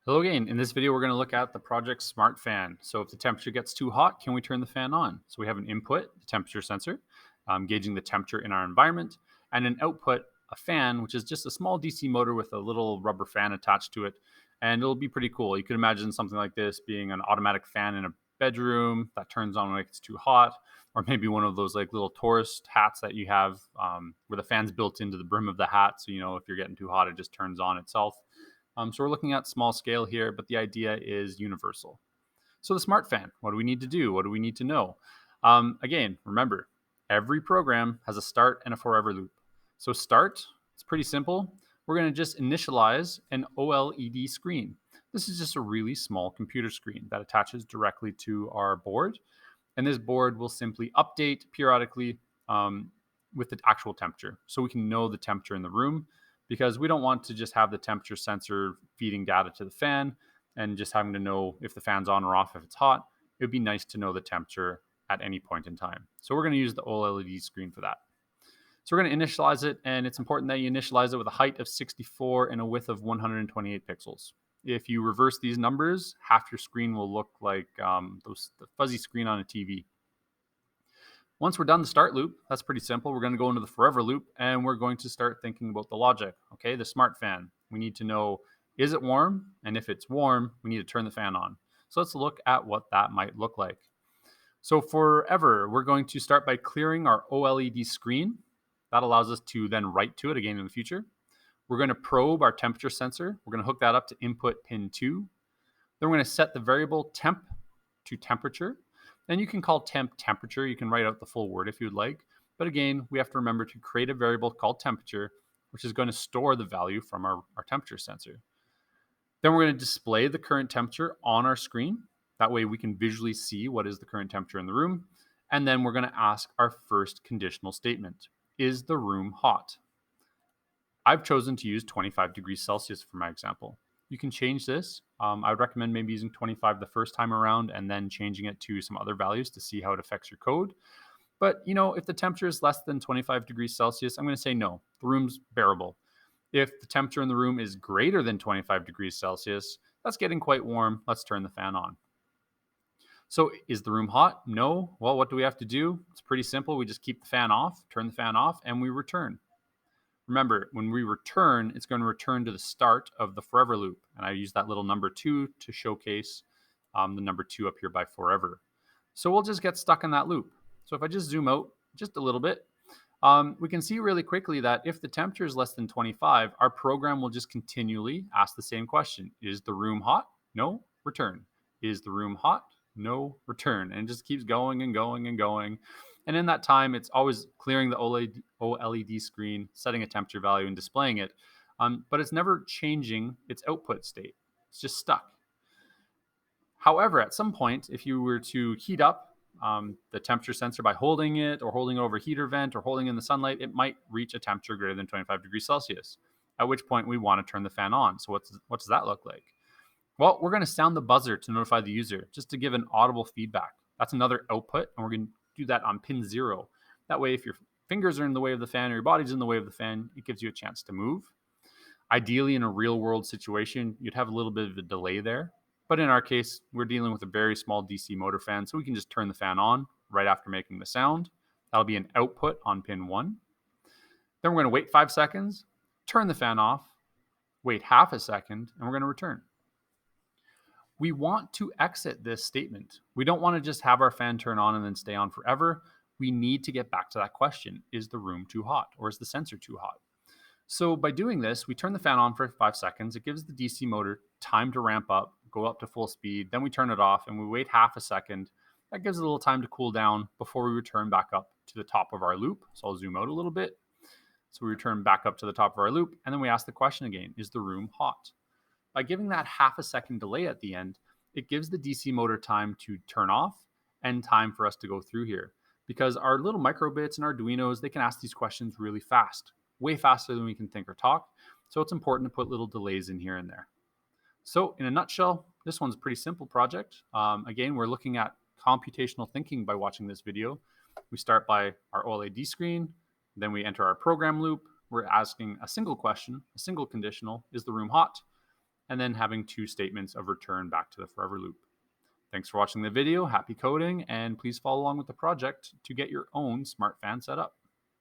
Hello again. In this video, we're going to look at the project Smart Fan. So if the temperature gets too hot, can we turn the fan on? So we have an input, the temperature sensor, gauging the temperature in our environment, and an output, a fan, which is just a small DC motor with a little rubber fan attached to it. And it'll be pretty cool. You could imagine something like this being an automatic fan in a bedroom that turns on when it gets too hot, or maybe one of those like little tourist hats that you have where the fan's built into the brim of the hat. So, if you're getting too hot, it just turns on itself. So we're looking at small scale here, but the idea is universal. So the smart fan, what do we need to do? What do we need to know? Again, remember, every program has a start and a forever loop. So start, it's pretty simple. We're going to just initialize an OLED screen. This is just a really small computer screen that attaches directly to our board. And this board will simply update periodically with the actual temperature. So we can know the temperature in the room, because we don't want to just have the temperature sensor feeding data to the fan and just having to know if the fan's on or off if it's hot. It would be nice to know the temperature at any point in time. So we're going to use the OLED screen for that. So we're going to initialize it, and it's important that you initialize it with a height of 64 and a width of 128 pixels. If you reverse these numbers, half your screen will look like the fuzzy screen on a TV. Once we're done the start loop, that's pretty simple. We're going to go into the forever loop, and we're going to start thinking about the logic. Okay, the smart fan. We need to know, is it warm? And if it's warm, we need to turn the fan on. So let's look at what that might look like. So forever, we're going to start by clearing our OLED screen. That allows us to then write to it again in the future. We're going to probe our temperature sensor. We're going to hook that up to input pin 2. Then we're going to set the variable temp to temperature. And you can call temp temperature. You can write out the full word if you'd like. But again, we have to remember to create a variable called temperature, which is going to store the value from our temperature sensor. Then we're going to display the current temperature on our screen. That way we can visually see what is the current temperature in the room. And then we're going to ask our first conditional statement. Is the room hot? I've chosen to use 25 degrees Celsius for my example. You can change this. I would recommend maybe using 25 the first time around and then changing it to some other values to see how it affects your code. But, if the temperature is less than 25 degrees Celsius, I'm going to say no, the room's bearable. If the temperature in the room is greater than 25 degrees Celsius, that's getting quite warm. Let's turn the fan on. So is the room hot? No. Well, what do we have to do? It's pretty simple. We just keep the fan off, turn the fan off, and we return. Remember, when we return, it's going to return to the start of the forever loop. And I use that little number 2 to showcase the number 2 up here by forever. So we'll just get stuck in that loop. So if I just zoom out just a little bit, we can see really quickly that if the temperature is less than 25, our program will just continually ask the same question. Is the room hot? No, return. Is the room hot? No, return. And it just keeps going and going and going. And in that time, it's always clearing the OLED screen, setting a temperature value, and displaying it. But it's never changing its output state. It's just stuck. However, at some point, if you were to heat up the temperature sensor by holding it or holding it over a heater vent or holding it in the sunlight, it might reach a temperature greater than 25 degrees Celsius, at which point we want to turn the fan on. So what does that look like? Well, we're going to sound the buzzer to notify the user, just to give an audible feedback. That's another output, and we're going to do that on pin 0. That way, if your fingers are in the way of the fan or your body's in the way of the fan, it gives you a chance to move. Ideally, in a real world situation, you'd have a little bit of a delay there. But in our case, we're dealing with a very small DC motor fan, so we can just turn the fan on right after making the sound. That'll be an output on pin 1. Then we're going to wait 5 seconds, turn the fan off, wait half a second, and we're going to return. We want to exit this statement. We don't want to just have our fan turn on and then stay on forever. We need to get back to that question. Is the room too hot, or is the sensor too hot? So by doing this, we turn the fan on for 5 seconds. It gives the DC motor time to ramp up, go up to full speed. Then we turn it off and we wait half a second. That gives it a little time to cool down before we return back up to the top of our loop. So I'll zoom out a little bit. So we return back up to the top of our loop, and then we ask the question again, is the room hot? By giving that half a second delay at the end, it gives the DC motor time to turn off and time for us to go through here. Because our little microbits and Arduinos, they can ask these questions really fast, way faster than we can think or talk. So it's important to put little delays in here and there. So in a nutshell, this one's a pretty simple project. Again, we're looking at computational thinking by watching this video. We start by our OLED screen, then we enter our program loop. We're asking a single question, a single conditional, is the room hot? and then having 2 statements of return back to the forever loop. Thanks for watching the video, happy coding, and please follow along with the project to get your own smart fan set up.